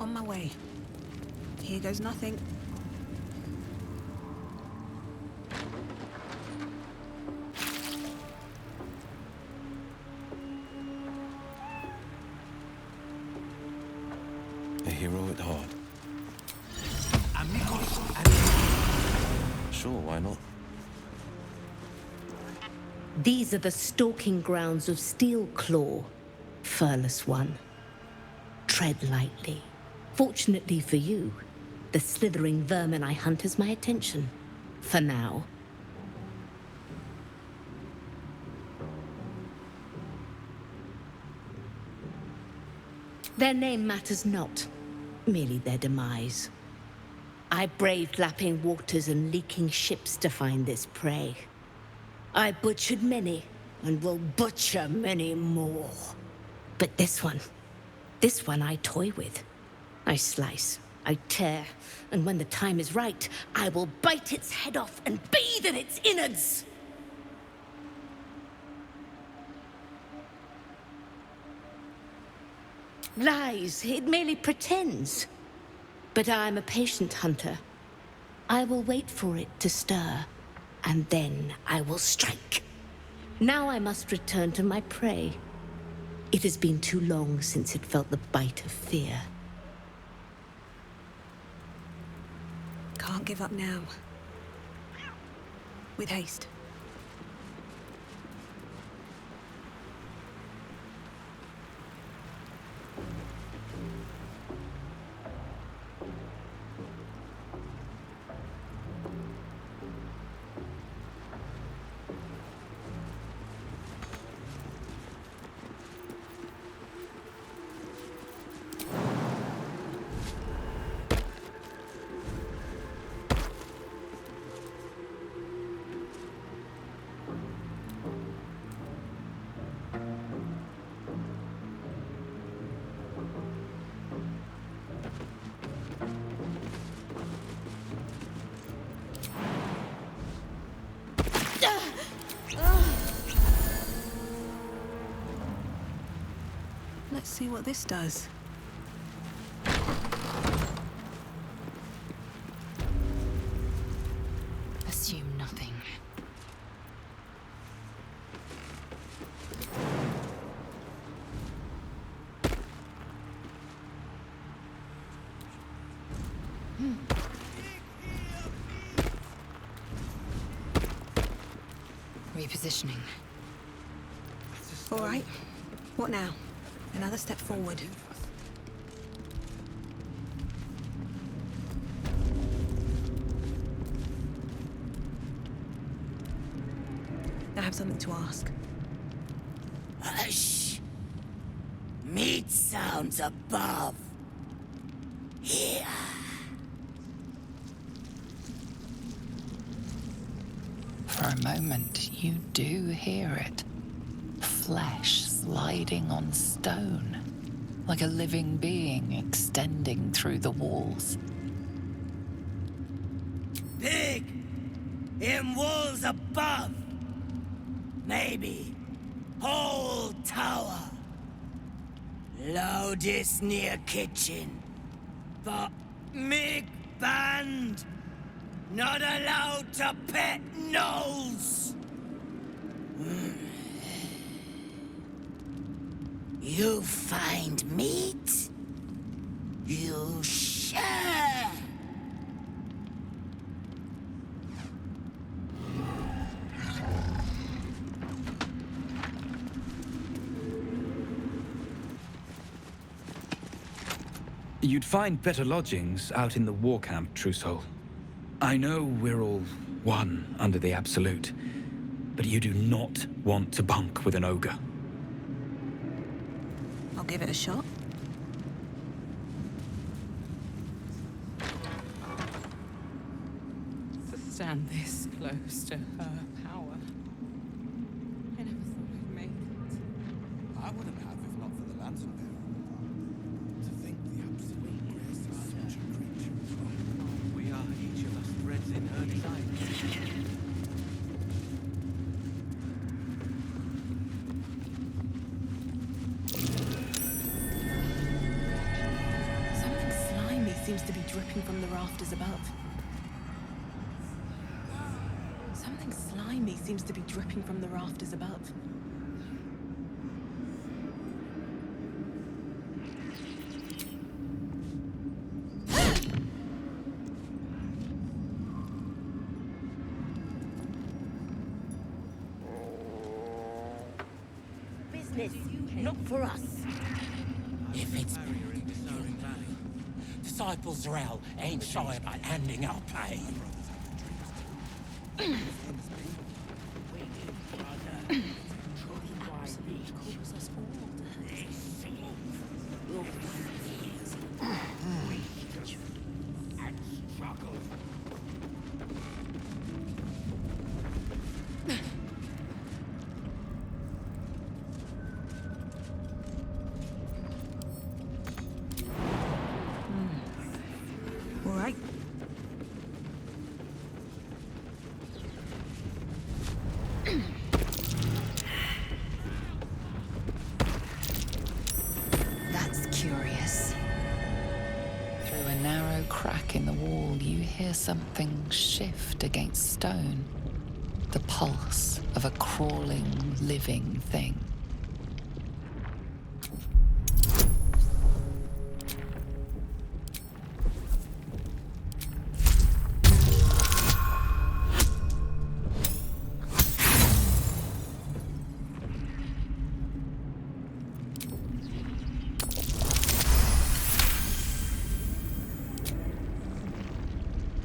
On my way. Here goes nothing. A hero at heart. Amigos. Sure, why not? These are the stalking grounds of Steelclaw, furless one. Tread lightly. Fortunately for you, the slithering vermin I hunt has my attention. For now. Their name matters not, merely their demise. I braved lapping waters and leaking ships to find this prey. I butchered many, and will butcher many more. But this one I toy with. I slice, I tear, and when the time is right, I will bite its head off and bathe in its innards! Lies, it merely pretends. But I am a patient hunter. I will wait for it to stir, and then I will strike. Now I must return to my prey. It has been too long since it felt the bite of fear. Can't give up now. With haste. Let's see what this does. Assume nothing. Repositioning. All right. What now? Another step forward. I have something to ask. Hush! Meat sounds above. Here. For a moment, you do hear it. Flesh sliding on stone, like a living being extending through the walls. Pig! In walls above! Maybe whole tower. Loudest near kitchen. But Mig banned. Not allowed to pet gnolls. You find meat? You share. You'd find better lodgings out in the war camp, True Soul. I know we're all one under the Absolute, but you do not want to bunk with an ogre. I'll give it a shot. To stand this close to her power. I never thought I'd make it. I wouldn't have if not for the lantern bearer. To think the absolute grace is such a creature. We are each of us threads in her design. Something seems to be dripping from the rafters above. Something slimy seems to be dripping from the rafters above. Business, not for us. If it's Disciples Rel ain't shy about handing out pay. All right. That's curious. Through a narrow crack in the wall, you hear something shift against stone. The pulse of a crawling, living thing.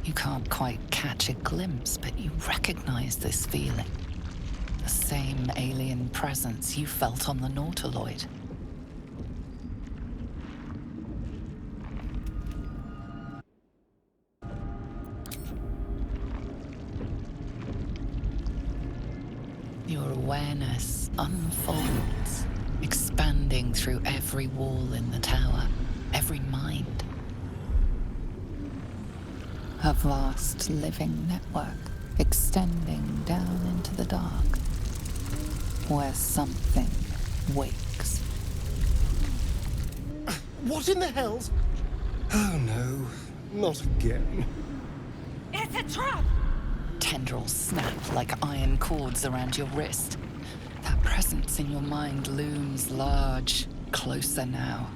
You can't quite catch a glimpse, but you recognize this feeling. The same alien presence you felt on the Nautiloid. Your awareness unfolds, expanding through every wall in the tower, every mind. A vast living network extending down into the dark, where something wakes. What in the hell's... Oh no, not again. It's a trap! Tendrils snap like iron cords around your wrist. That presence in your mind looms large, closer now.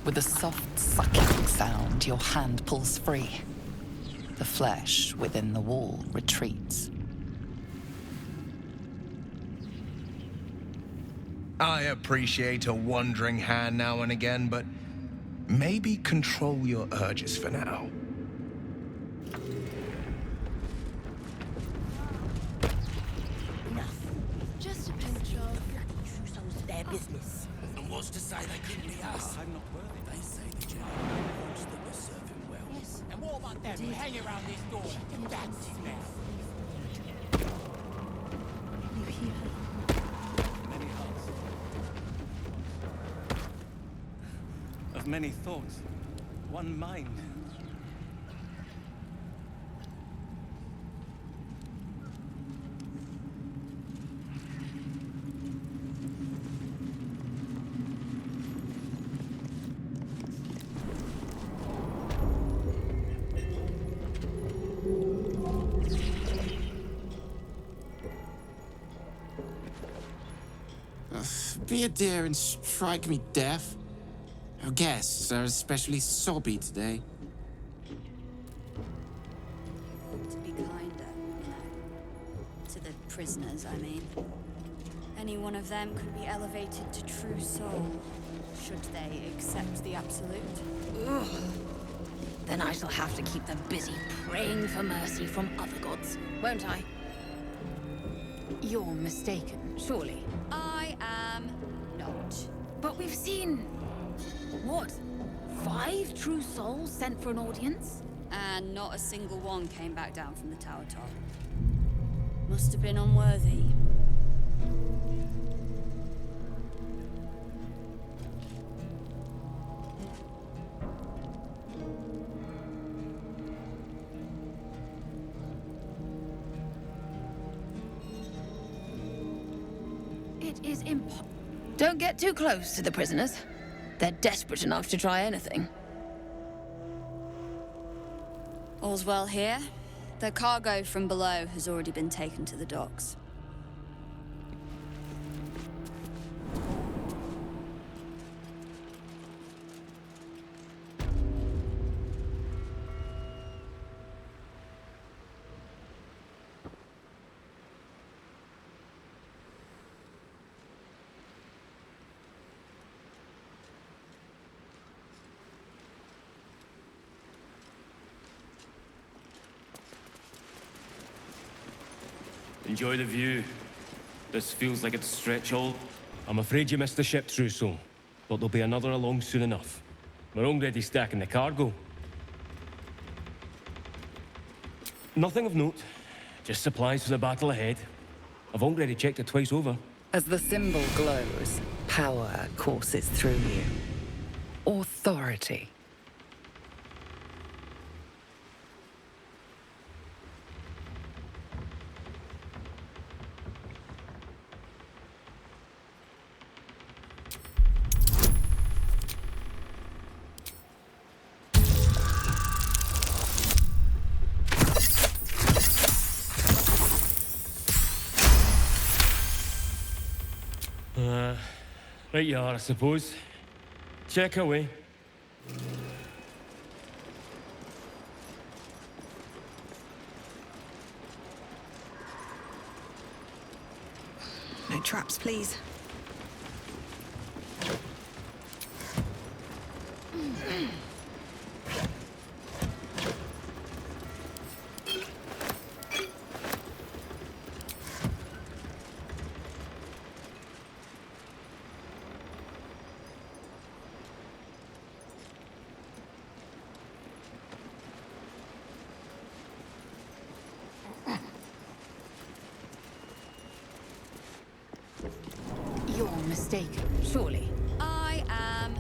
With a soft sucking sound, your hand pulls free. The flesh within the wall retreats. I appreciate a wandering hand now and again, but maybe control your urges for now. Enough. Just a pinch of... Trousseau's their business. And what's to say they couldn't be us? I'm not worthy. They say the general knows that we're serving well. Yes. And what about them? We hang around this door. That's it now. You hear her? Many hearts. Of many thoughts. One mind. Be a dear and strike me deaf. Our guests are especially sobby today. To be kinder, you know. To the prisoners, I mean. Any one of them could be elevated to true soul, should they accept the absolute. Ugh. Then I shall have to keep them busy praying for mercy from other gods, won't I? You're mistaken, surely. I am not. But we've seen... what? 5 true souls sent for an audience? And not a single one came back down from the tower top. Must have been unworthy. It is impossible. Don't get too close to the prisoners. They're desperate enough to try anything. All's well here. The cargo from below has already been taken to the docks. Enjoy the view. This feels like it's stretch all. I'm afraid you missed the ship, Trousseau, but there'll be another along soon enough. We're already stacking the cargo. Nothing of note, just supplies for the battle ahead. I've already checked it twice over. As the symbol glows, power courses through you. Authority. Right you are, I suppose. Check away. No traps, please. You're mistaken, surely. I am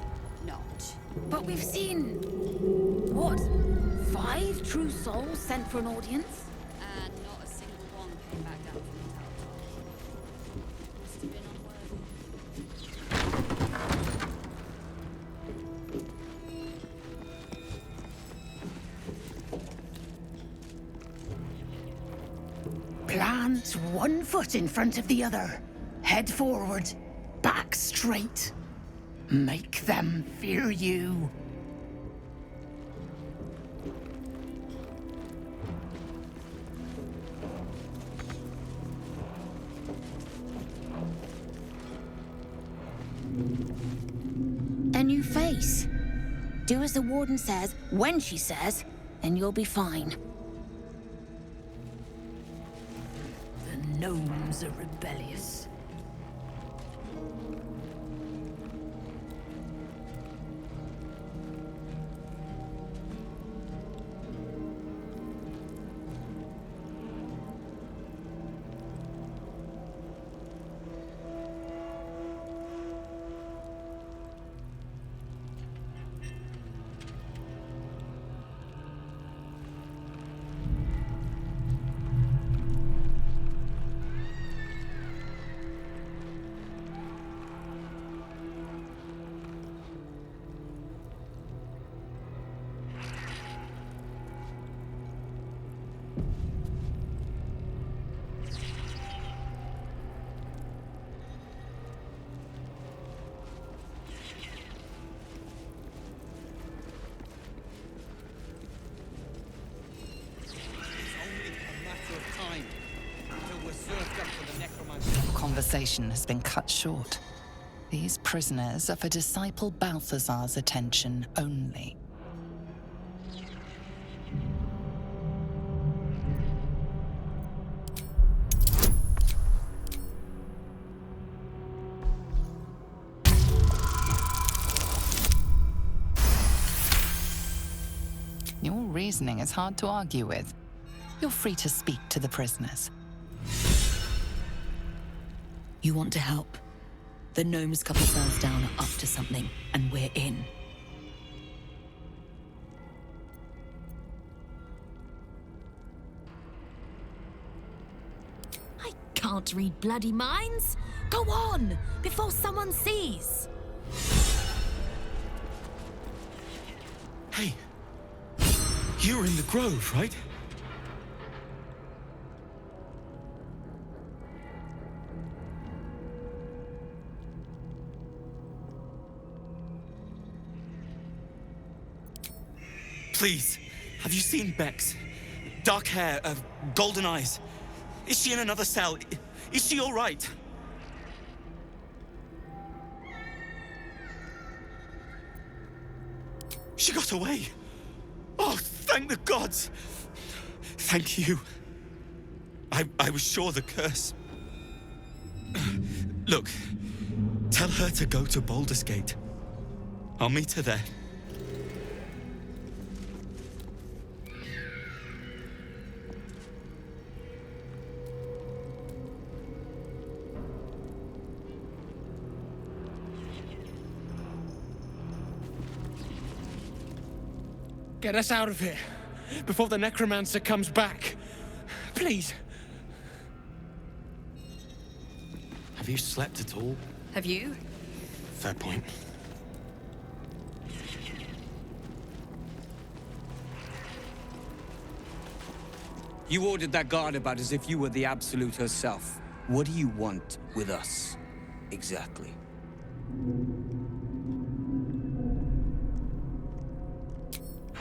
not. But we've seen... what? 5 true souls sent for an audience? And not a single one came back down from the tower top. Must have been unworthy. Plant one foot in front of the other. Head forward. Back straight. Make them fear you. A new face. Do as the warden says, when she says, and you'll be fine. The gnomes are rebellious. Conversation has been cut short. These prisoners are for Disciple Balthazar's attention only. reasoning is hard to argue with. You're free to speak to the prisoners. You want to help? The gnomes couple cells down are up to something, and we're in. I can't read bloody minds. Go on, before someone sees. Hey, you were in the grove, right? Please, have you seen Bex? Dark hair, golden eyes. Is she in another cell? Is she all right? She got away. Oh, thank the gods. Thank you. I was sure the curse. Look, tell her to go to Baldur's Gate. I'll meet her there. Get us out of here before the necromancer comes back. Please. Have you slept at all? Have you? Fair point. You ordered that guard about as if you were the Absolute herself. What do you want with us, exactly?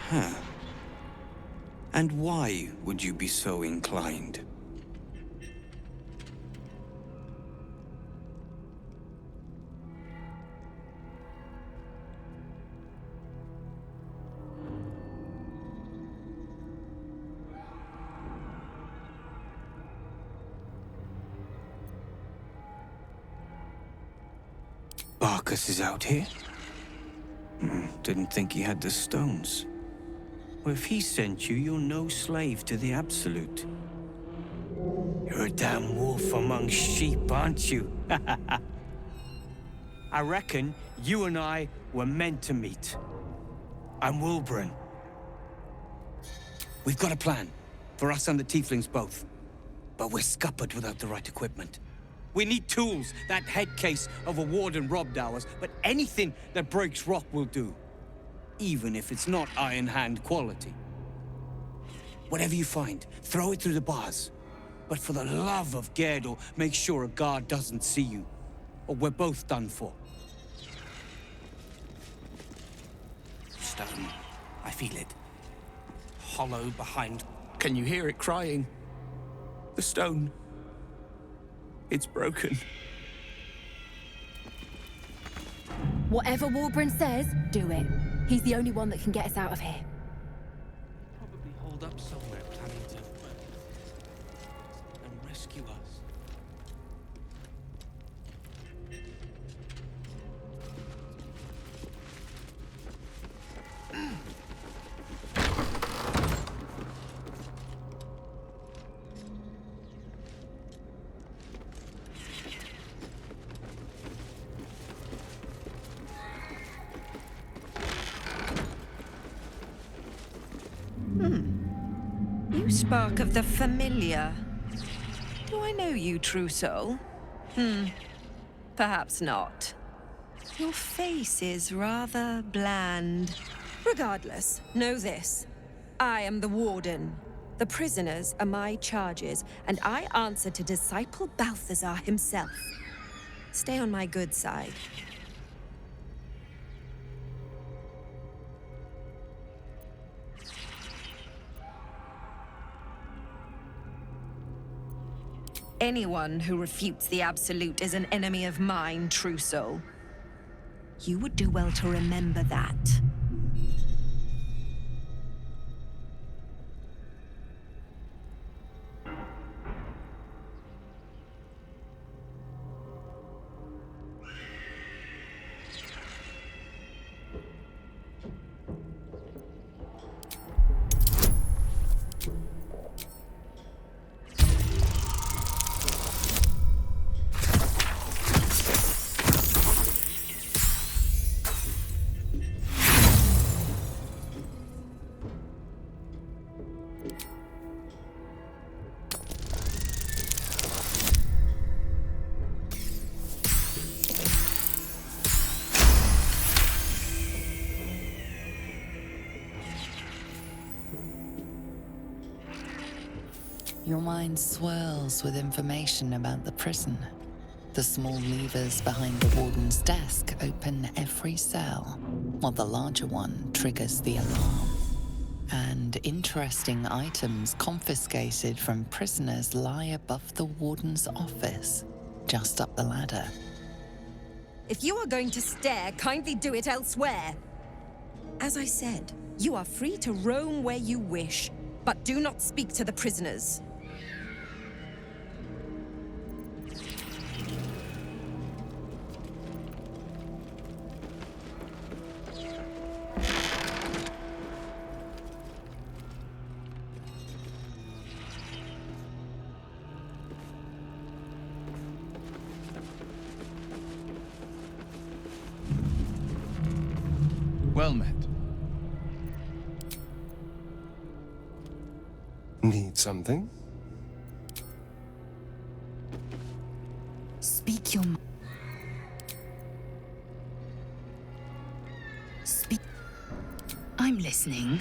Huh. And why would you be so inclined? Barkus is out here? Didn't think he had the stones. Well, if he sent you, you're no slave to the Absolute. You're a damn wolf among sheep, aren't you? I reckon you and I were meant to meet. I'm Wilburn. We've got a plan, for us and the Tieflings both. But we're scuppered without the right equipment. We need tools. That head case of a warden robbed ours, but anything that breaks rock will do. Even if it's not Iron Hand quality. Whatever you find, throw it through the bars. But for the love of Gerdor, make sure a guard doesn't see you, or we're both done for. Stone. I feel it. Hollow behind. Can you hear it crying? The stone. It's broken. Whatever Wilburn says, do it. He's the only one that can get us out of here. Probably hold up somewhere planning to... and rescue us. You spark of the familiar. Do I know you, true soul? Perhaps not. Your face is rather bland. Regardless, know this. I am the Warden. The prisoners are my charges, and I answer to Disciple Balthazar himself. Stay on my good side. Anyone who refutes the Absolute is an enemy of mine, true soul. You would do well to remember that. Your mind swirls with information about the prison. The small levers behind the warden's desk open every cell, while the larger one triggers the alarm. And interesting items confiscated from prisoners lie above the warden's office, just up the ladder. If you are going to stare, kindly do it elsewhere. As I said, you are free to roam where you wish, but do not speak to the prisoners. Well met. Need something? Speak your mind. Speak. I'm listening.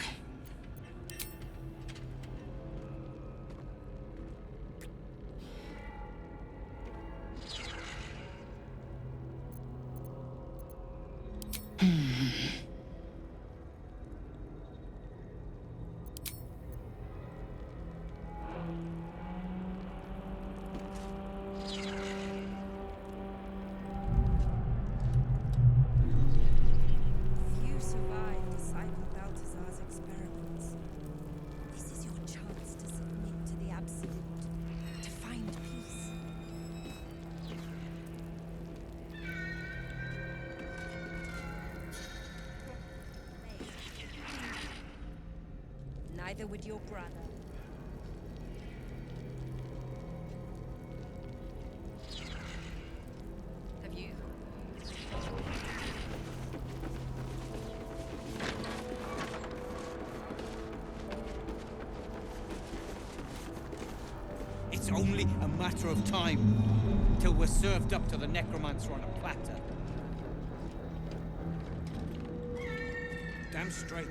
You survived disciple Balthazar's experiments. This is your chance to submit to the absolute, to find peace. Neither would your brother. Have you? It's only a matter of time till we're served up to the necromancer on a platter. Damn straight.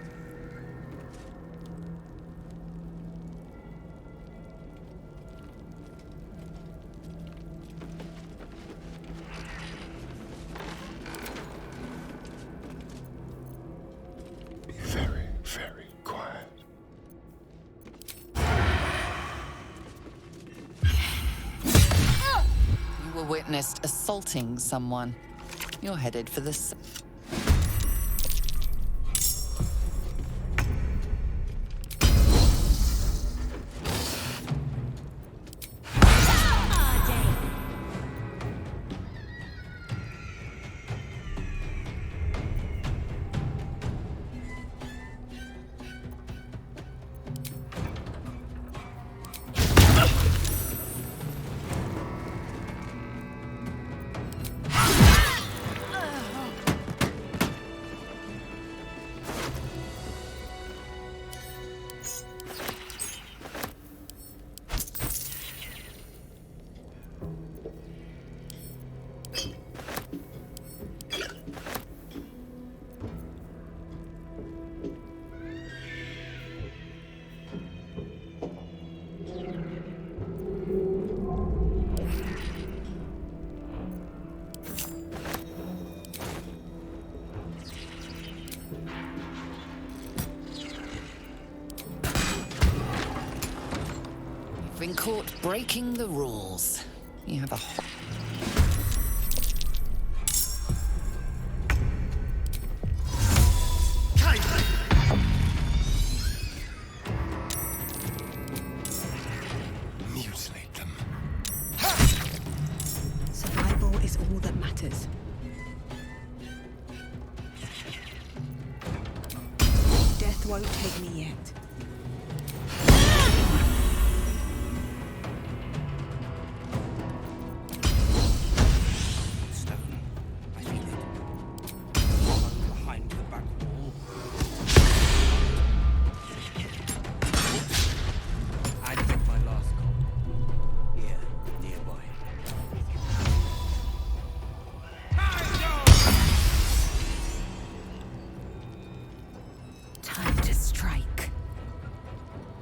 Be very, very quiet. You were witnessed assaulting someone. You're headed for the... Been caught breaking the rules. You have a... Mutilate them. Survival is all that matters. Death won't take me yet.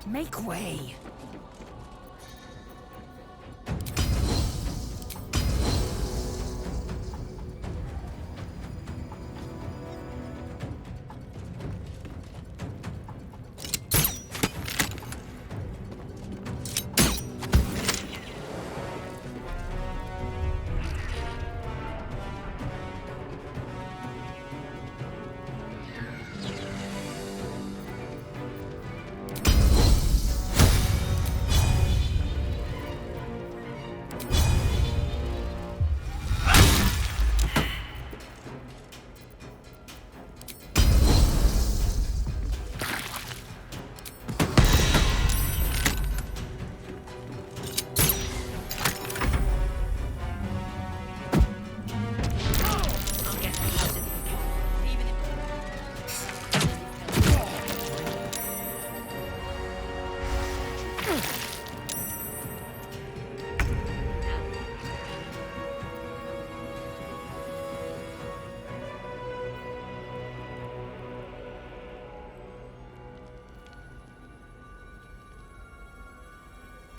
Make way.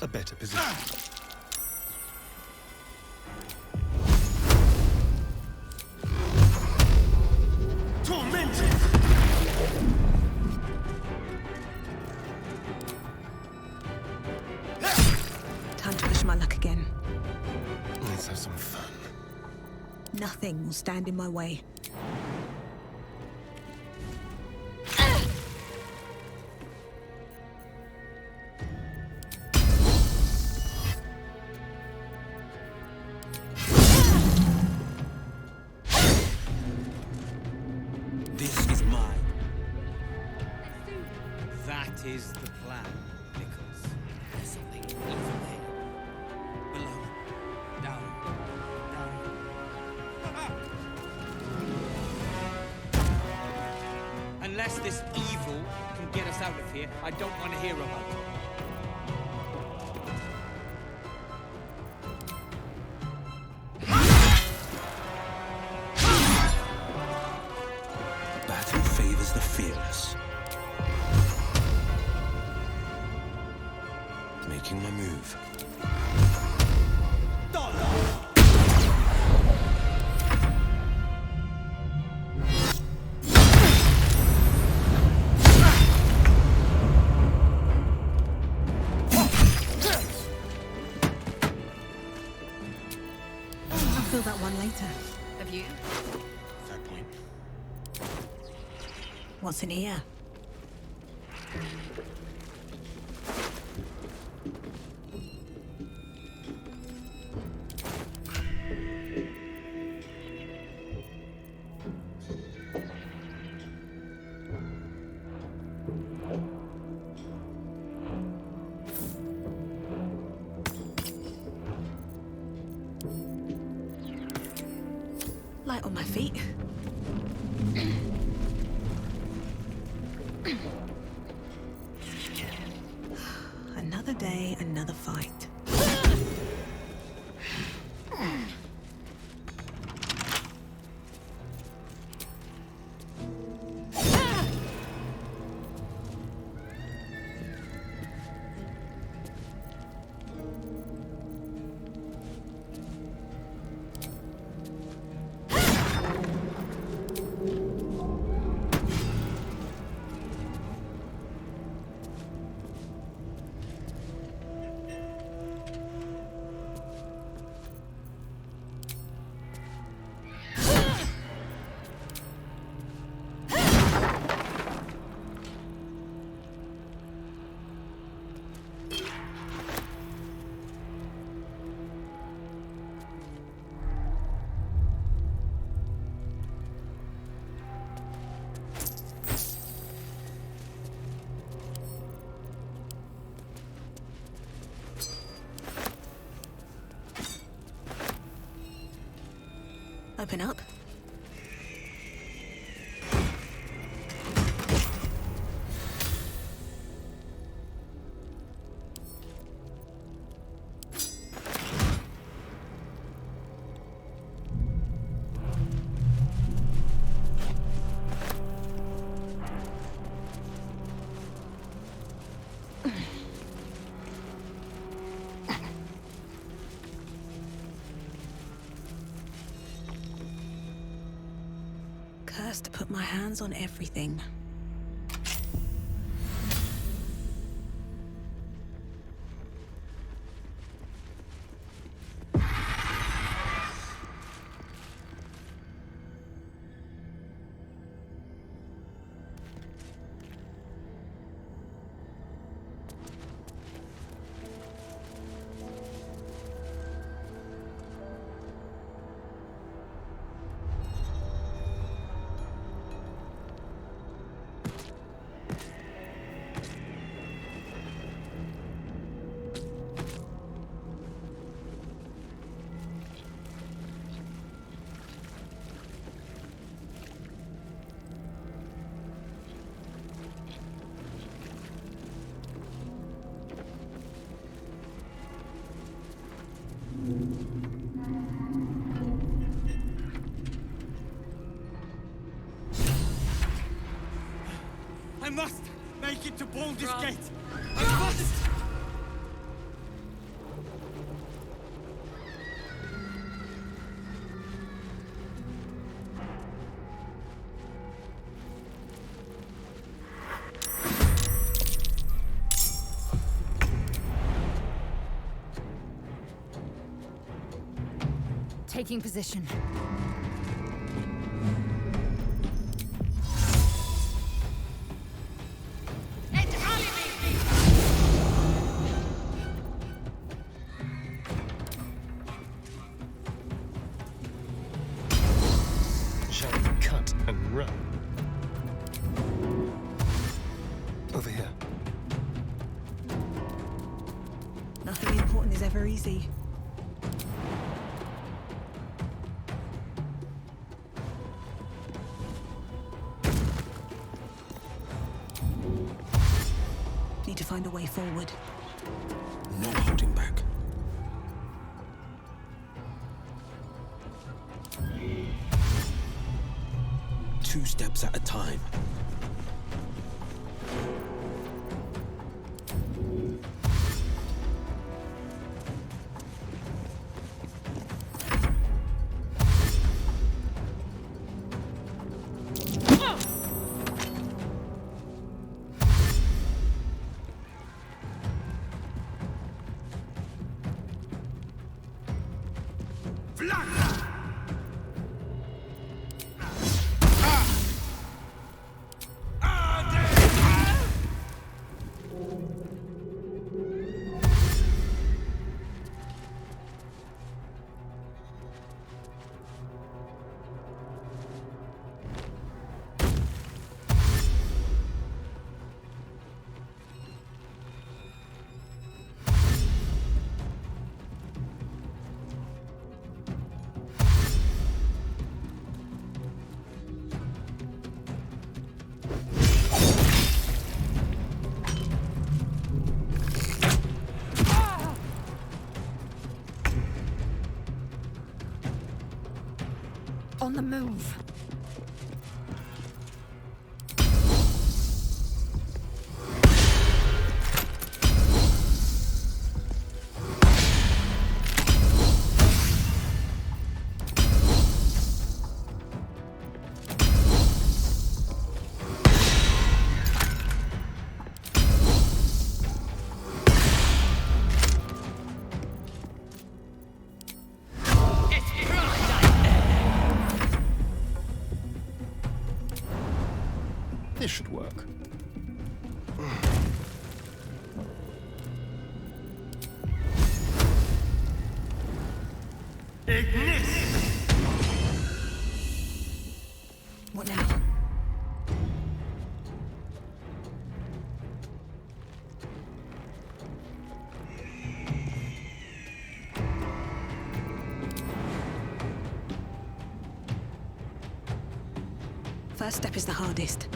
A better position. Tormented! Time to push my luck again. Let's have some fun. Nothing will stand in my way. This is mine. That is the plan, Nichols. There's something over there. Below. Down. Unless this evil can get us out of here, I don't want to hear about it. Battle favors the fearless. Making my move. I'll feel that one later. Have you? Fair point. What's in here? Light on my feet. Another day, another fight. Open up. Cursed to put my hands on everything. get to Baldur's Run. Gate! I must! Taking position. Shall we cut and run? Over here. Nothing important is ever easy. Need to find a way forward. No holding back. Two steps at a time. On the move. This should work. What now? First step is the hardest.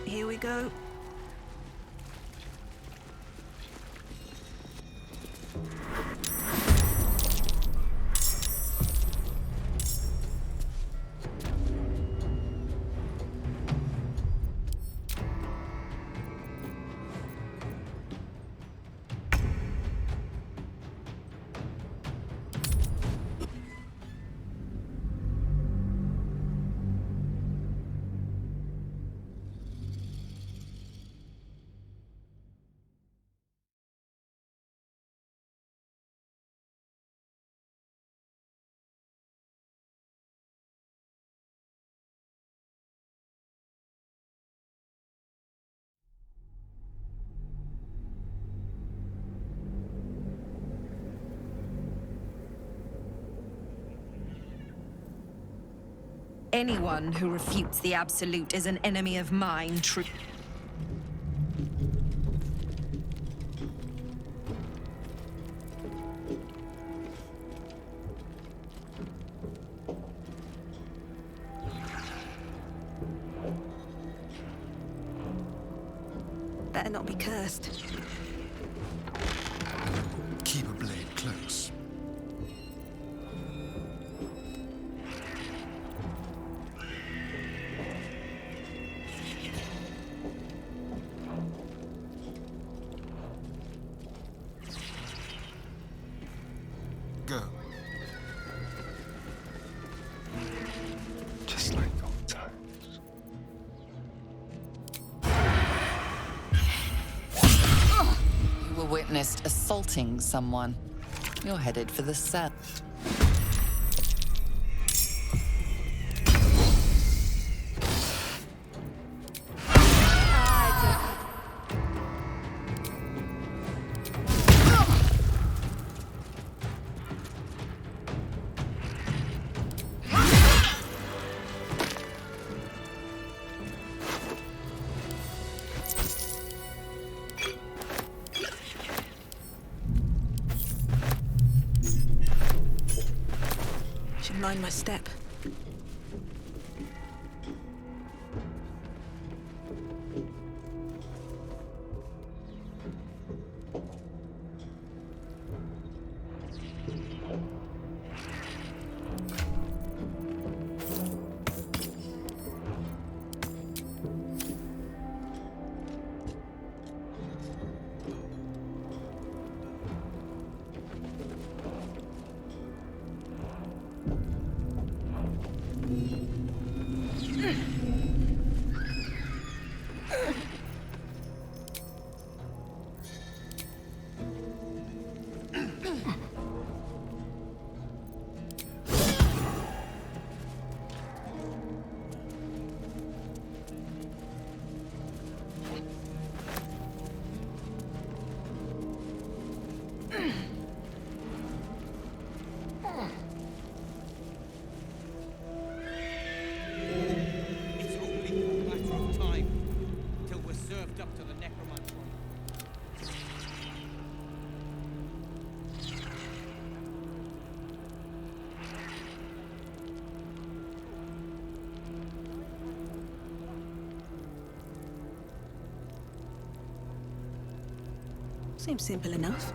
Here we go. Anyone who refutes the Absolute is an enemy of mine, Better not be cursed. Keep a blade close. Go. Just like old times. You were witnessed assaulting someone. You're headed for the cell. Should mind my step. It's only a matter of time till we're served up to the necromancer. Seems simple enough.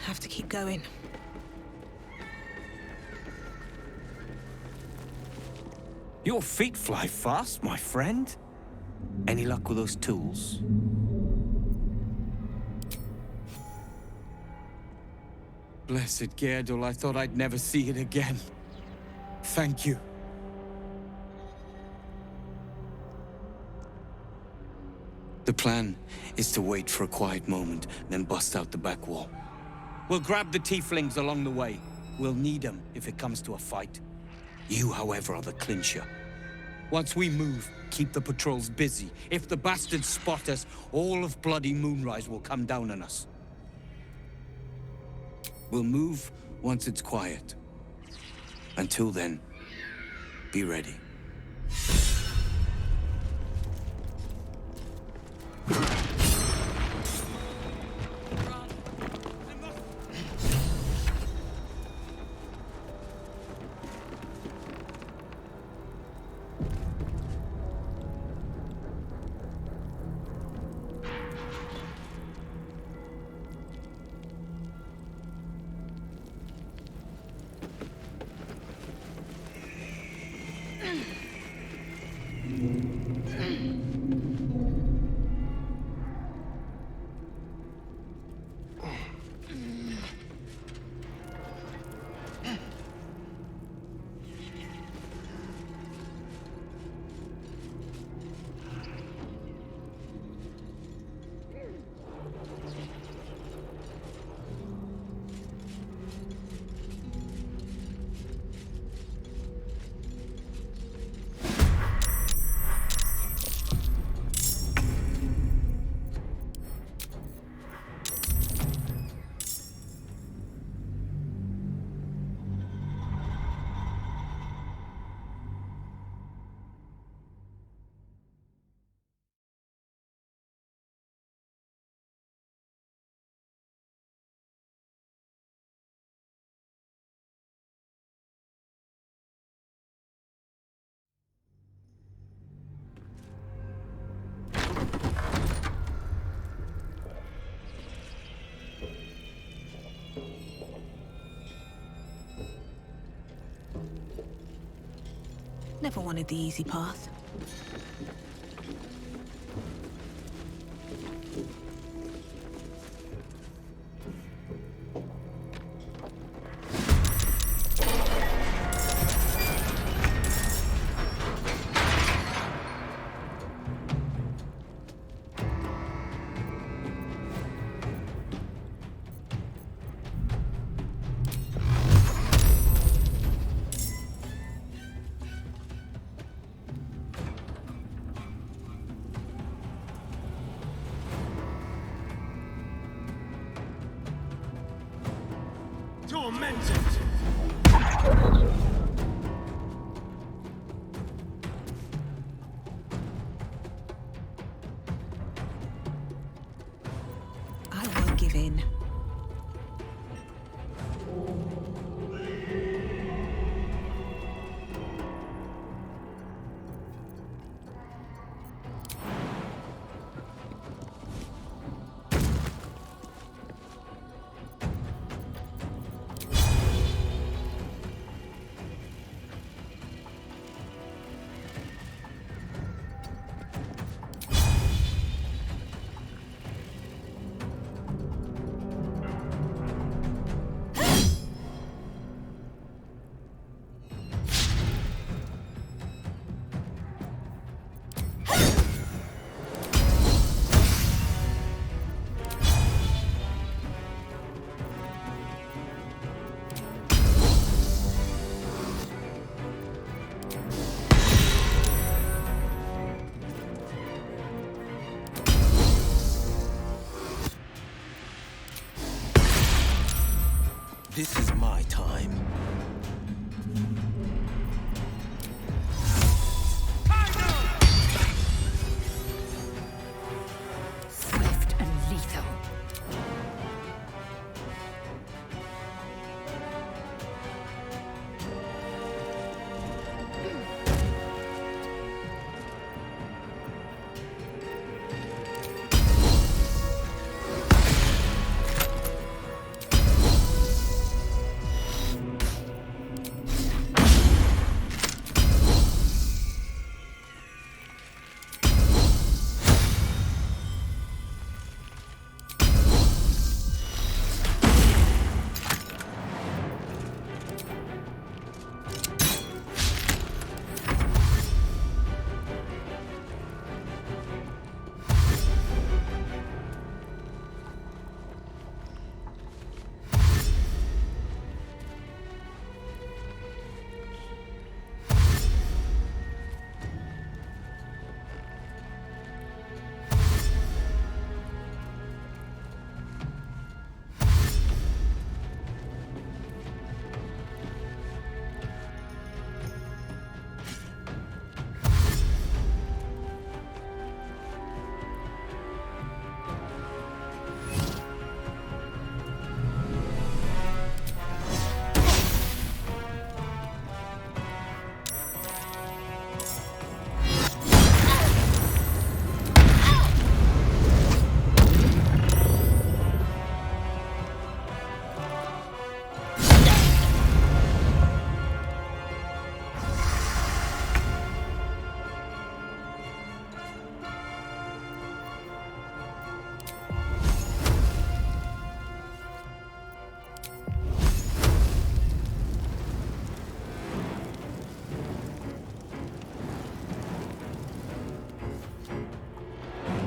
Have to keep going. Your feet fly fast, my friend. Any luck with those tools? Blessed Gerdul, I thought I'd never see it again. Thank you. The plan is to wait for a quiet moment, then bust out the back wall. We'll grab the tieflings along the way. We'll need them if it comes to a fight. You, however, are the clincher. Once we move, keep the patrols busy. If the bastards spot us, all of bloody Moonrise will come down on us. We'll move once it's quiet. Until then, be ready. Never wanted the easy path. Tormented! I won't give in. This is my time. Swift and lethal.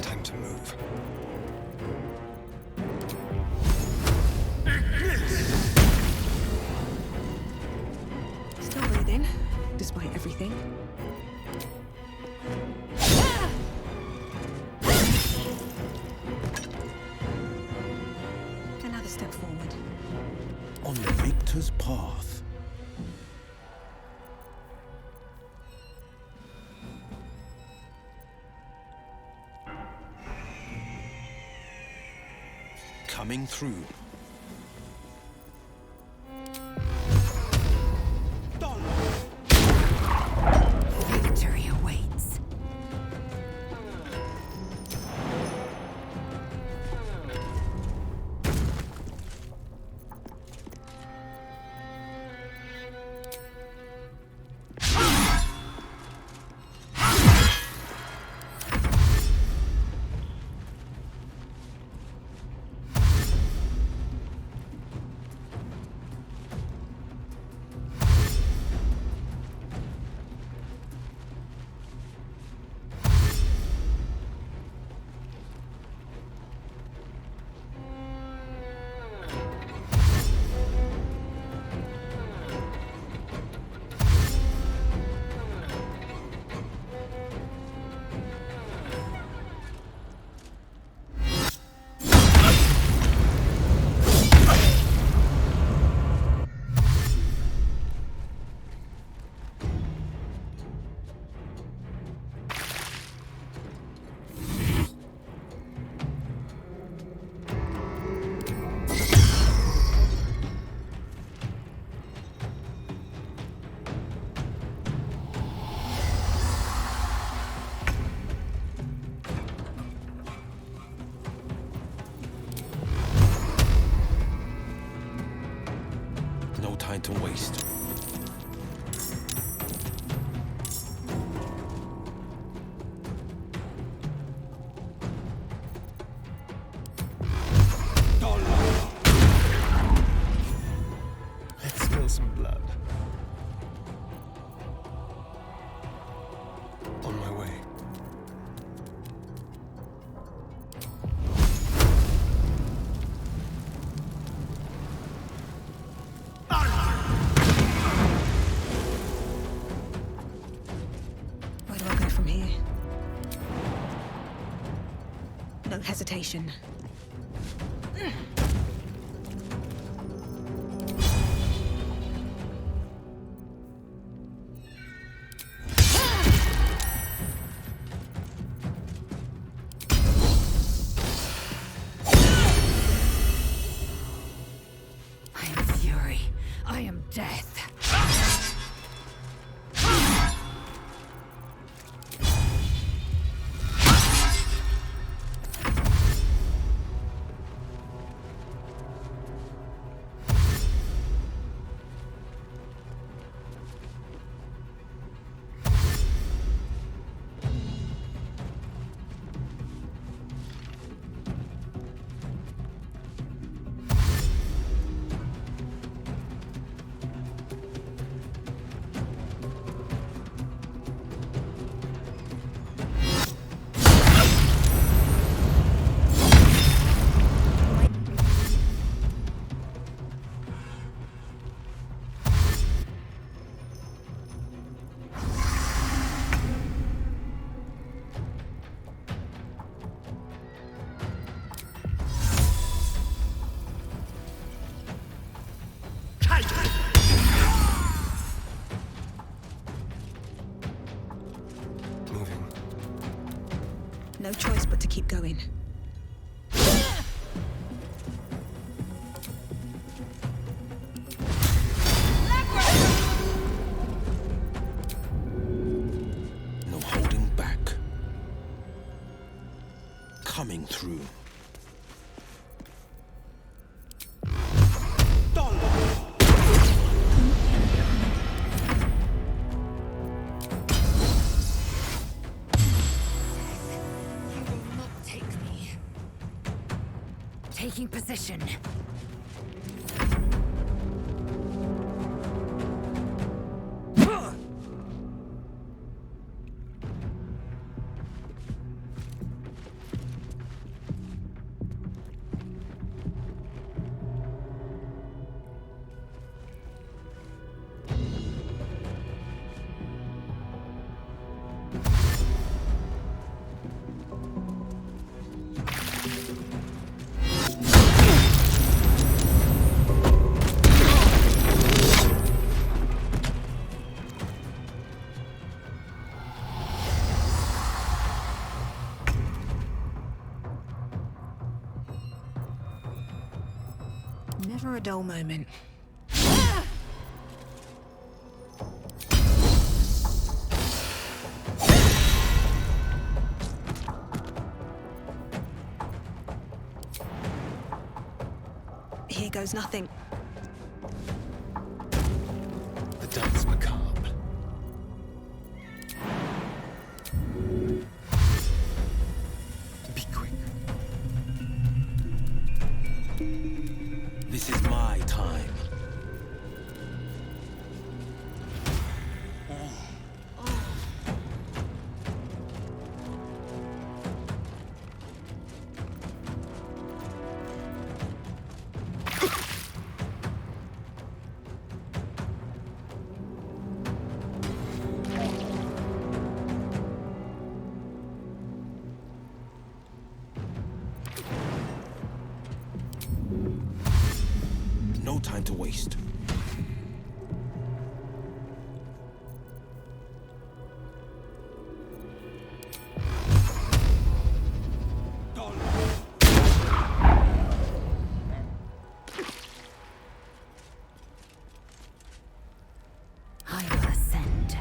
Time to move. Still breathing, despite everything. Another step forward. On the victor's path. Coming through. Victory awaits. waste. Let's spill some blood. On my way. Where do I go from here? No hesitation. I am fury. I am death. Moving. No choice but to keep going. No holding back. Coming through. Taking position. Never a dull moment. Here goes nothing. The dance macabre. Be quick. This is my time. No time to waste. I will ascend.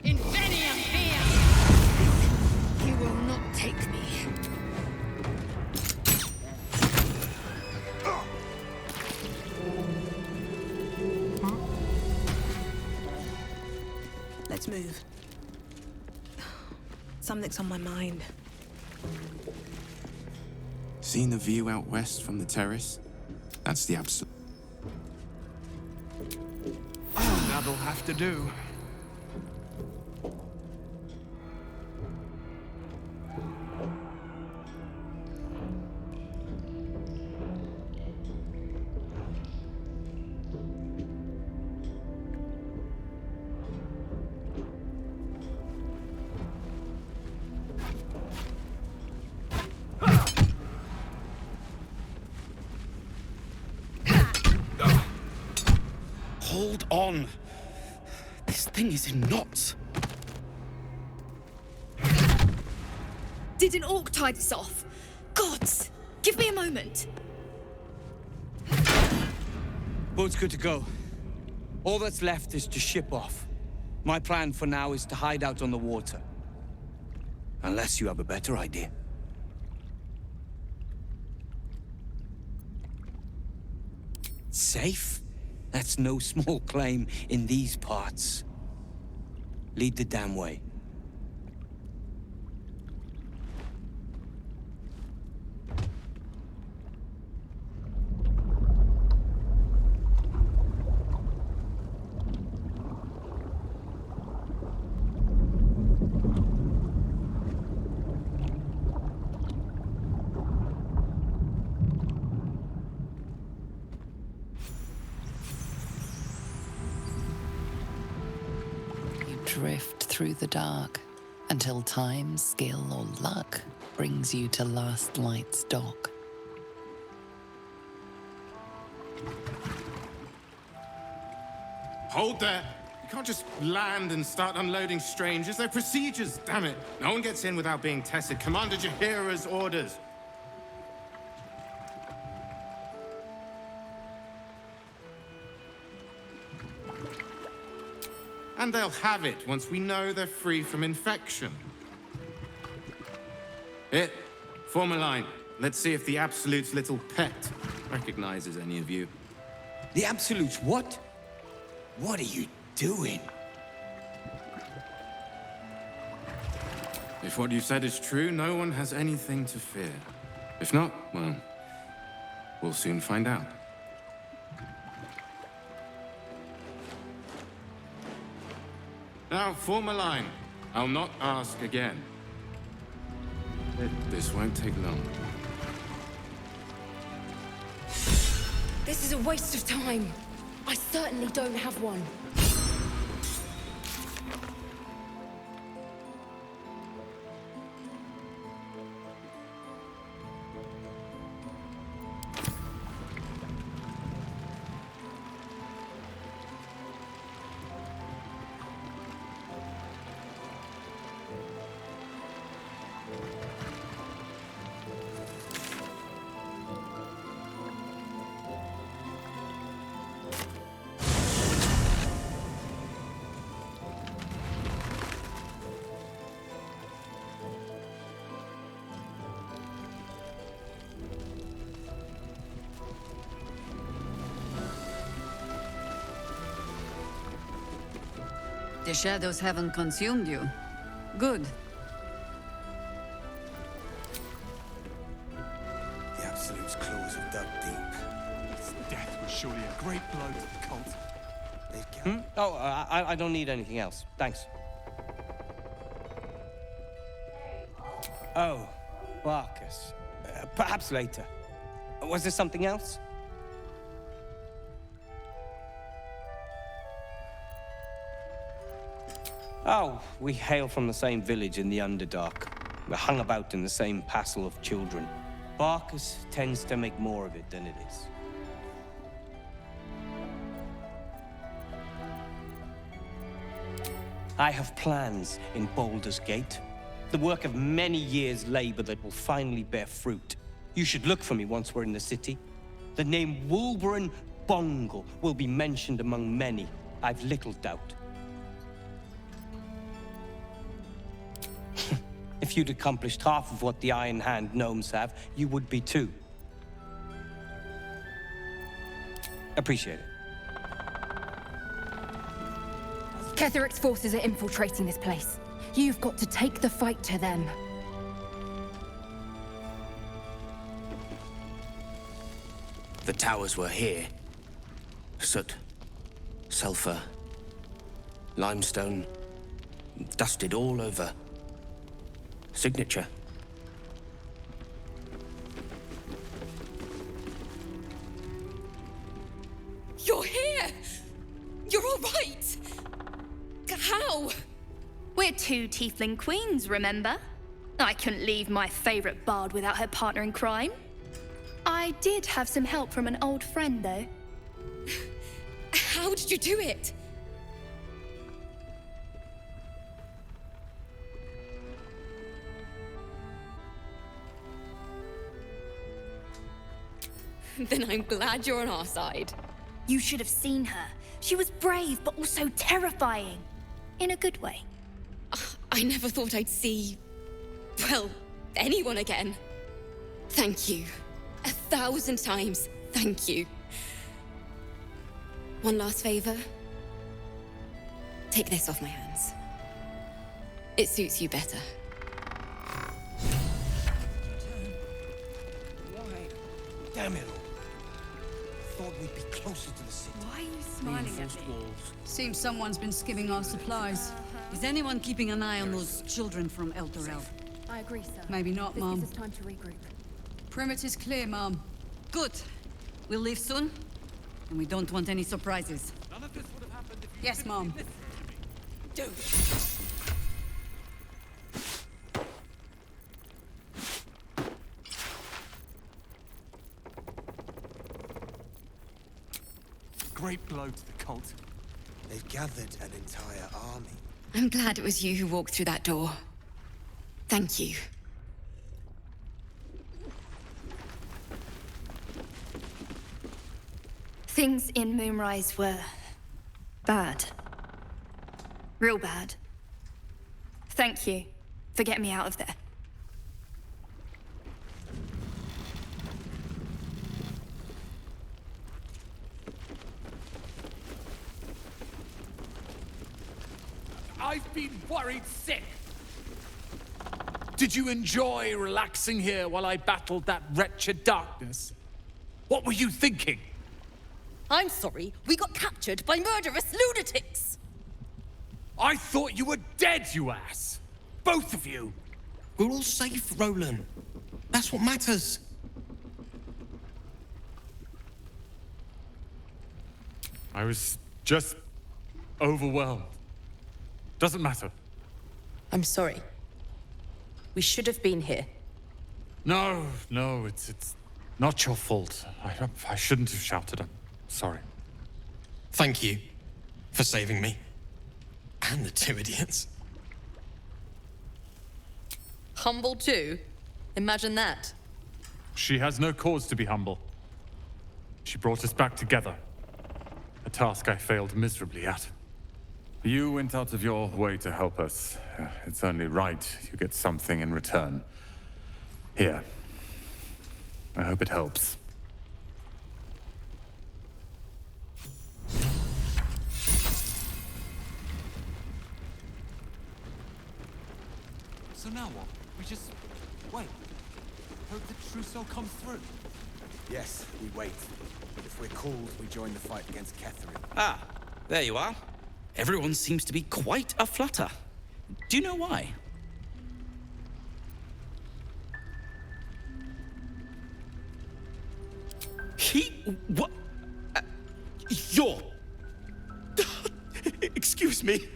Infinium fear! He will not take me. Let's move. Something's on my mind. Seen the view out west from the terrace? That's the absolute. That'll have to do. Hold on. This thing is in knots. Did an orc tie this off? Gods! Give me a moment. Boat's good to go. All that's left is to ship off. My plan for now is to hide out on the water. Unless you have a better idea. Safe? That's no small claim in these parts. Lead the damn way. Drift through the dark until time, skill, or luck brings you to Last Light's dock. Hold there! You can't just land and start unloading strangers. They're procedures, damn it! No one gets in without being tested. Commander Jaheira's orders. And they'll have it once we know they're free from infection. Hit. Form a line. Let's see if the Absolute's little pet recognizes any of you. The Absolute's what? What are you doing? If what you said is true, no one has anything to fear. If not, well, we'll soon find out. Now, form a line. I'll not ask again. This won't take long. This is a waste of time. I certainly don't have one. The shadows haven't consumed you. Good. The Absolute's claws have dug deep. Its death was surely a great blow to the cult. Oh, I don't need anything else. Thanks. Oh, Barkus. Perhaps later. Was there something else? Oh, we hail from the same village in the Underdark. We're hung about in the same passel of children. Barkus tends to make more of it than it is. I have plans in Baldur's Gate. The work of many years' labor that will finally bear fruit. You should look for me once we're in the city. The name Wulbren Bongle will be mentioned among many, I've little doubt. If you'd accomplished half of what the Iron Hand gnomes have, you would be too. Appreciate it. Ketheric's forces are infiltrating this place. You've got to take the fight to them. The towers were here. Soot, sulfur, limestone, dusted all over. Signature. You're here! You're all right! How? We're two tiefling queens, remember? I couldn't leave my favorite bard without her partner in crime. I did have some help from an old friend, though. How did you do it? Then I'm glad you're on our side. You should have seen her. She was brave, but also terrifying. In a good way. I never thought I'd see... well, anyone again. Thank you. 1,000 times, thank you. One last favor. Take this off my hands. It suits you better. Why? Damn it all. Thought we'd be closer to the city. Why are you smiling at me? Walls. Seems someone's been skimming our supplies. Is anyone keeping an eye on those children from El Dorel? I agree, sir. Maybe not, Mom. This is time to regroup. Perimeter's clear, Mom. Good. We'll leave soon, and we don't want any surprises. None of this would have happened if you Yes, Mom. Do. Great blow to the cult. They've gathered an entire army. I'm glad it was you who walked through that door. Thank you. Things in Moonrise were... bad. Real bad. Thank you for getting me out of there. I've been worried sick. Did you enjoy relaxing here while I battled that wretched darkness? What were you thinking? I'm sorry, we got captured by murderous lunatics! I thought you were dead, you ass! Both of you! We're all safe, Roland. That's what matters. I was just overwhelmed. Doesn't matter. I'm sorry. We should have been here. No, it's not your fault. I shouldn't have shouted. I'm sorry. Thank you for saving me. And the two idiots. Humble too? Imagine that. She has no cause to be humble. She brought us back together. A task I failed miserably at. You went out of your way to help us. It's only right you get something in return. Here. I hope it helps. So now what? We just wait. Hope the trousseau comes through. Yes, we wait. If we're called, we join the fight against Catherine. Ah, there you are. Everyone seems to be quite aflutter. Do you know why? What? You're... Excuse me.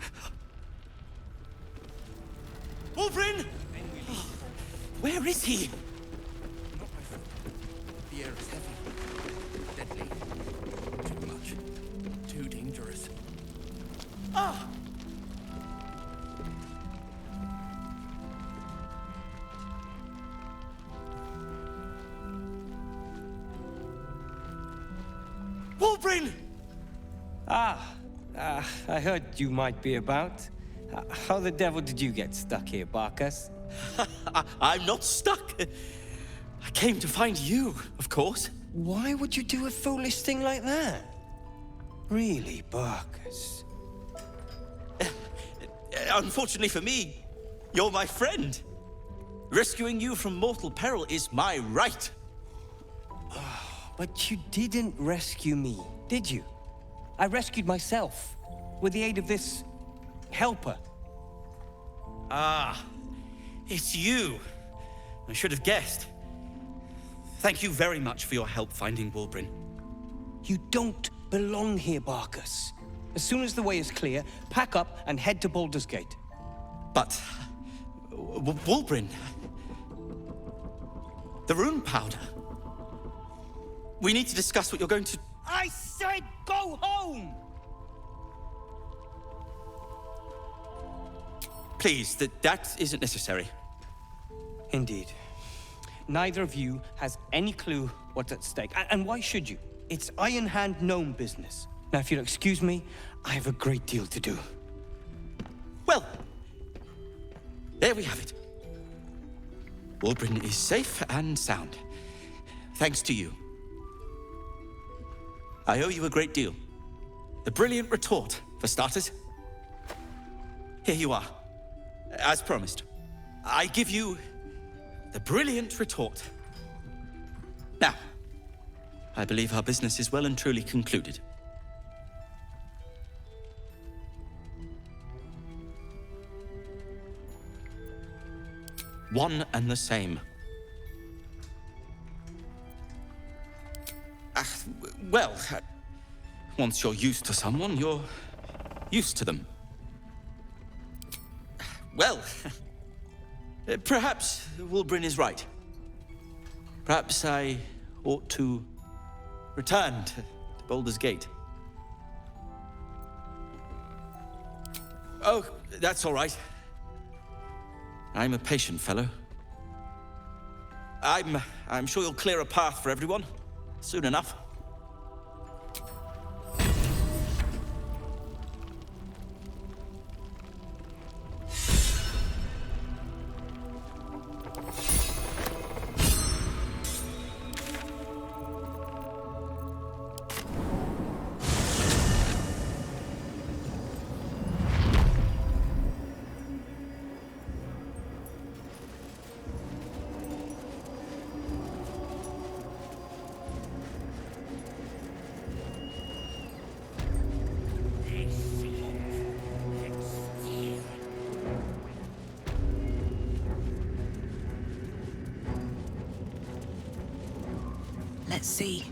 Wolverine! Where is he? The air is heavy. Deadly. Too much. Too dangerous. Ah! Wolverine! I heard you might be about. How the devil did you get stuck here, Barkus? I'm not stuck. I came to find you, of course. Why would you do a foolish thing like that? Really, Barkus? Unfortunately for me, you're my friend. Rescuing you from mortal peril is my right. But you didn't rescue me, did you? I rescued myself with the aid of this helper. Ah, it's you. I should have guessed. Thank you very much for your help finding Wulbren. You don't belong here, Barkus. As soon as the way is clear, pack up and head to Baldur's Gate. But... Wulbren... The rune powder... We need to discuss what you're going to... I said go home! Please, that isn't necessary. Indeed. Neither of you has any clue what's at stake. And why should you? It's Iron Hand gnome business. Now, if you'll excuse me, I have a great deal to do. Well, there we have it. Wulbren is safe and sound. Thanks to you. I owe you a great deal. The brilliant retort, for starters. Here you are. As promised. I give you the brilliant retort. Now, I believe our business is well and truly concluded. One and the same. Well, once you're used to someone, you're used to them. Well, perhaps Wulbren is right. Perhaps I ought to return to Baldur's Gate. Oh, that's all right. I'm a patient fellow. I'm sure you'll clear a path for everyone soon enough. Let's see.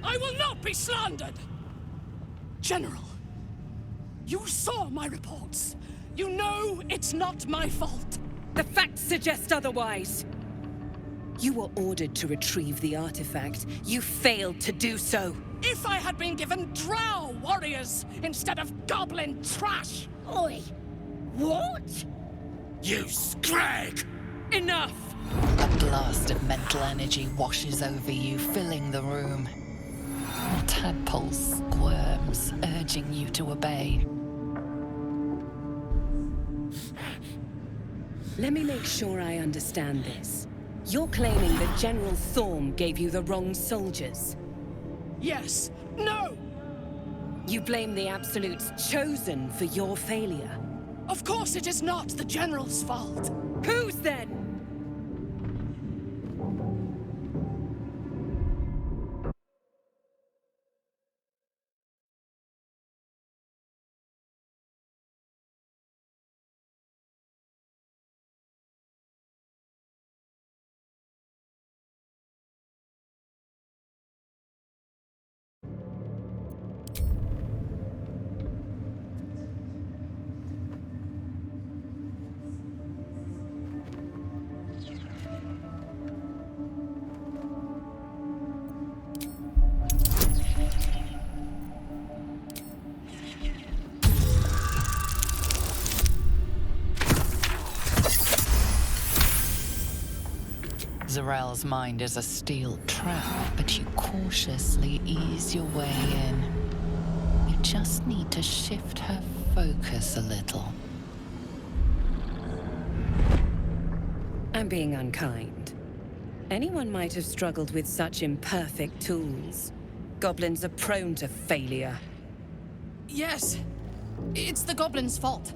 I will not be slandered! General, you saw my reports. You know it's not my fault. The facts suggest otherwise. You were ordered to retrieve the artifact. You failed to do so. If I had been given drow warriors instead of goblin trash! Oi! What? You scrag! Enough! A blast of mental energy washes over you, filling the room. A tadpole squirms, urging you to obey. Let me make sure I understand this. You're claiming that General Thorm gave you the wrong soldiers? Yes. No! You blame the Absolute's Chosen for your failure? Of course it is not the General's fault. Whose then? Zarel's mind is a steel trap, but you cautiously ease your way in. You just need to shift her focus a little. I'm being unkind. Anyone might have struggled with such imperfect tools. Goblins are prone to failure. Yes, it's the goblins' fault.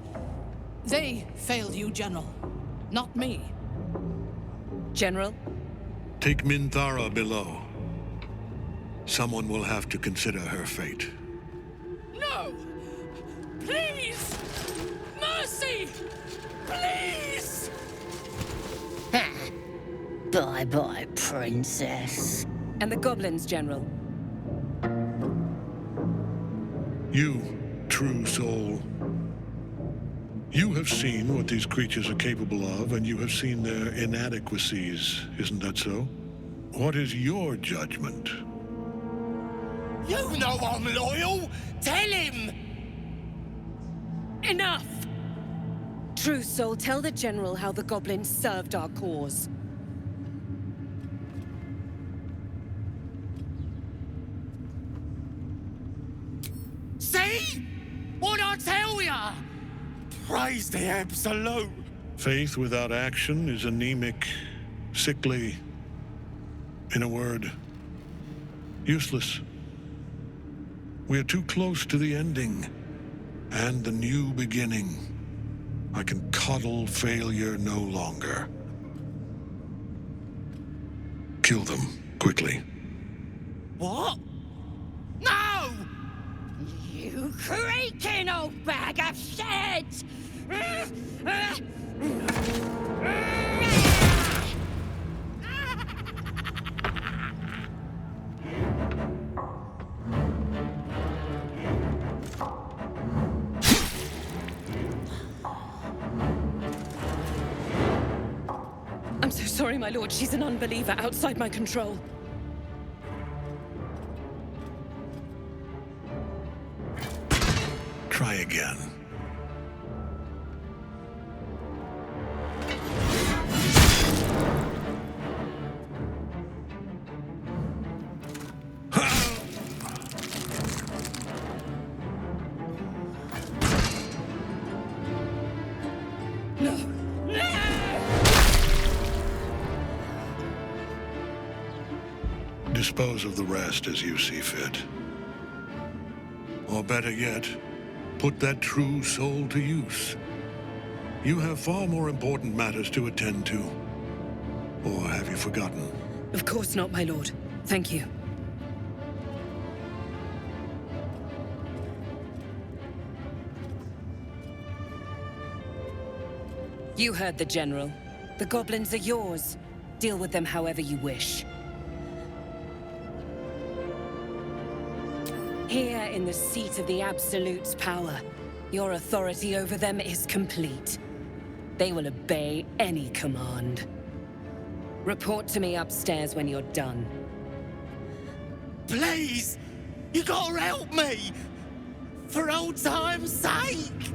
They failed you, General, not me. General? Take Minthara below. Someone will have to consider her fate. No! Please! Mercy! Please! Bye-bye, princess. And the goblins, General? You, true soul. You have seen what these creatures are capable of, and you have seen their inadequacies, isn't that so? What is your judgment? You know I'm loyal! Tell him! Enough! True soul, tell the General how the goblins served our cause. See? What'd I tell ya? Praise the Absolute. Faith without action is anemic, sickly. In a word, useless. We are too close to the ending and the new beginning. I can coddle failure no longer. Kill them, quickly. What? No! You creaking old bag of shit! I'm so sorry, my lord. She's an unbeliever outside my control. Try again. Dispose of the rest as you see fit. Or better yet, put that true soul to use. You have far more important matters to attend to. Or have you forgotten? Of course not, my lord. Thank you. You heard the General. The goblins are yours. Deal with them however you wish. Here in the seat of the Absolute's power, your authority over them is complete. They will obey any command. Report to me upstairs when you're done. Please! You gotta help me! For old time's sake!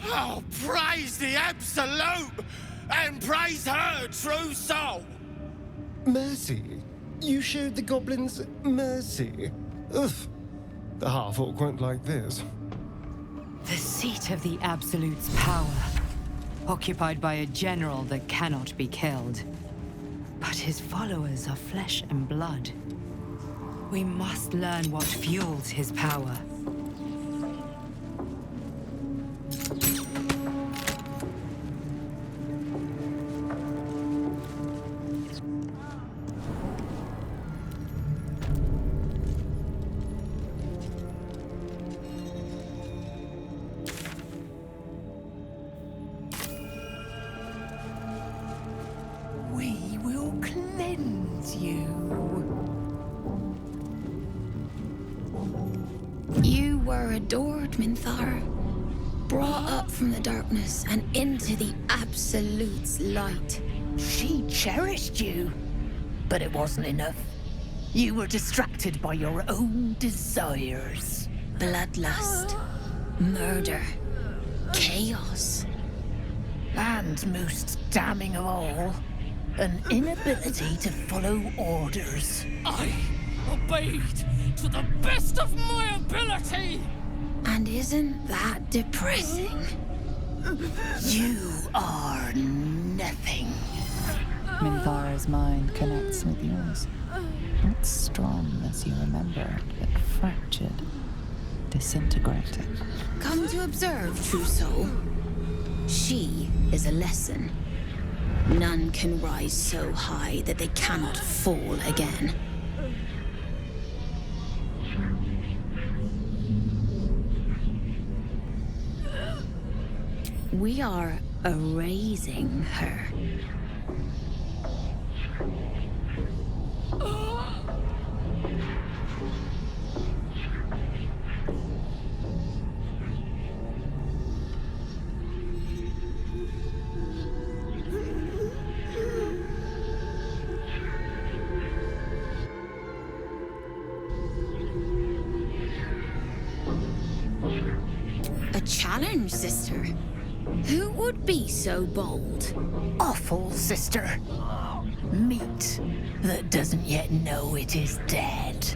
Oh, praise the Absolute! And praise her true soul! Mercy? You showed the goblins mercy? Ugh. The half-orc won't like this. The seat of the Absolute's power, occupied by a general that cannot be killed. But his followers are flesh and blood. We must learn what fuels his power. Adored, Minthara. Brought up from the darkness and into the Absolute's light. She cherished you, but it wasn't enough. You were distracted by your own desires. Bloodlust, murder, chaos. And most damning of all, an inability to follow orders. I obeyed to the best of my ability! And isn't that depressing? You are nothing. Minthara's mind connects with yours. Not strong as you remember it, but fractured, disintegrated. Come to observe, true soul. She is a lesson. None can rise so high that they cannot fall again. We are erasing her. A challenge, sister. Who would be so bold? Awful, sister. Meat that doesn't yet know it is dead.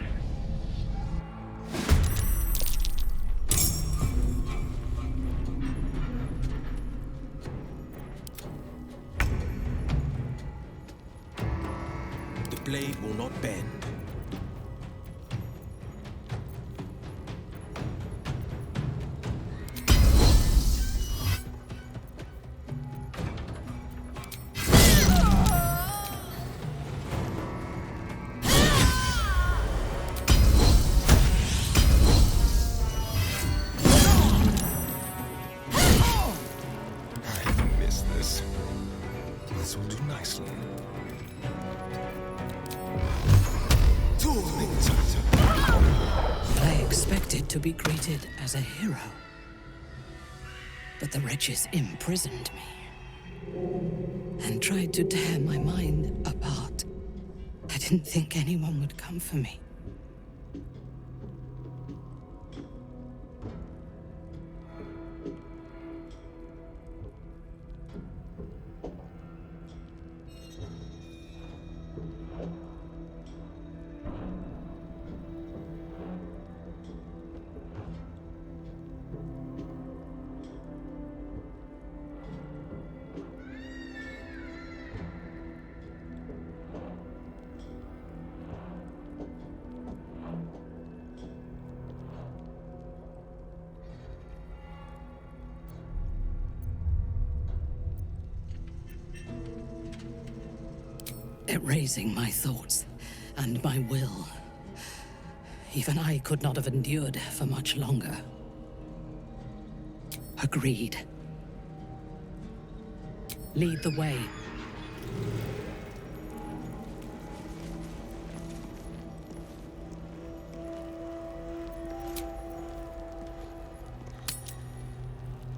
The blade will not bend. This will do nicely. I expected to be greeted as a hero. But the wretches imprisoned me and tried to tear my mind apart. I didn't think anyone would come for me. Erasing my thoughts and my will. Even I could not have endured for much longer. Agreed. Lead the way.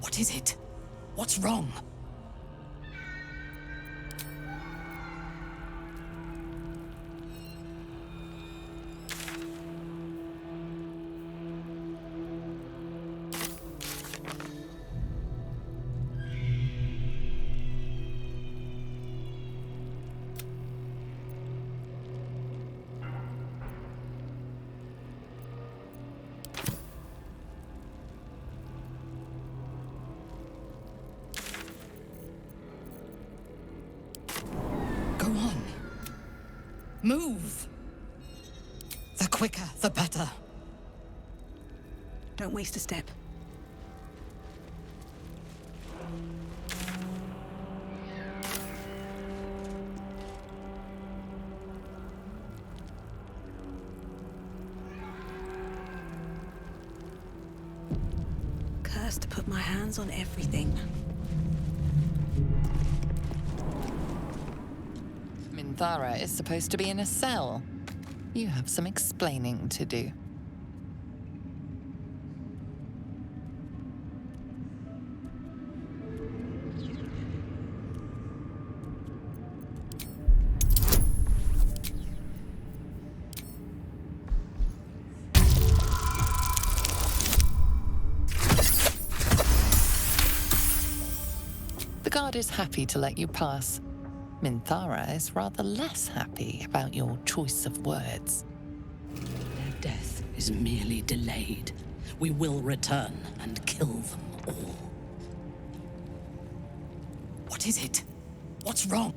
What is it? What's wrong? Move! The quicker, the better. Don't waste a step. Cursed to put my hands on everything. Minthara is supposed to be in a cell. You have some explaining to do. The guard is happy to let you pass. Minthara is rather less happy about your choice of words. Their death is merely delayed. We will return and kill them all. What is it? What's wrong?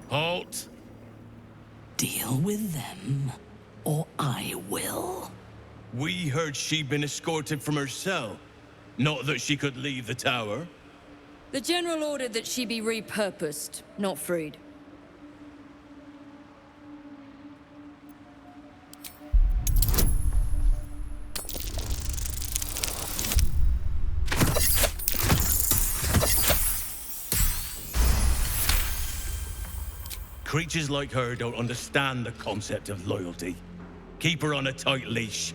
Halt! Deal with them, or I will. We heard she'd been escorted from her cell. Not that she could leave the tower. The General ordered that she be repurposed, not freed. Creatures like her don't understand the concept of loyalty. Keep her on a tight leash.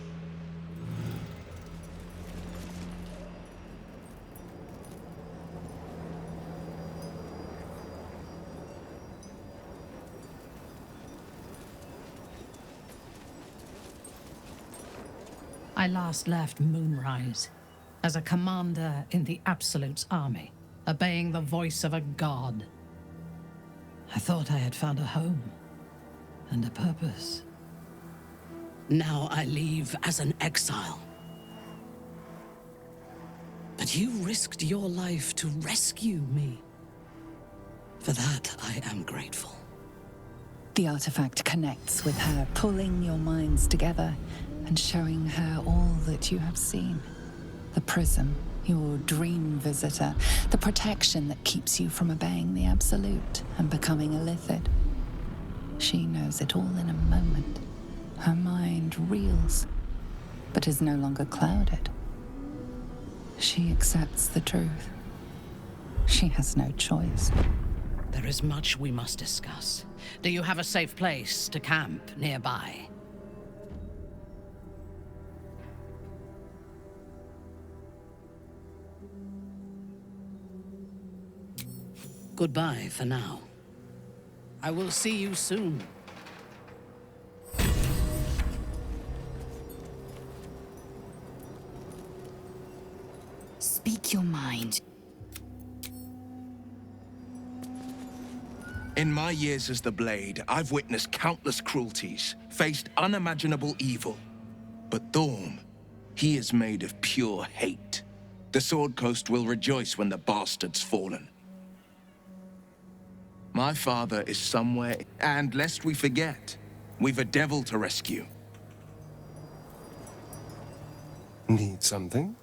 I last left Moonrise as a commander in the Absolute's army, obeying the voice of a god. I thought I had found a home and a purpose. Now I leave as an exile. But you risked your life to rescue me. For that, I am grateful. The artifact connects with her, pulling your minds together and showing her all that you have seen. The prism, your dream visitor, the protection that keeps you from obeying the Absolute and becoming a Lithid. She knows it all in a moment. Her mind reels, but is no longer clouded. She accepts the truth. She has no choice. There is much we must discuss. Do you have a safe place to camp nearby? Goodbye for now. I will see you soon. Speak your mind. In my years as the Blade, I've witnessed countless cruelties, faced unimaginable evil. But Thorm, he is made of pure hate. The Sword Coast will rejoice when the bastard's fallen. My father is somewhere, and lest we forget, we've a devil to rescue. Need something?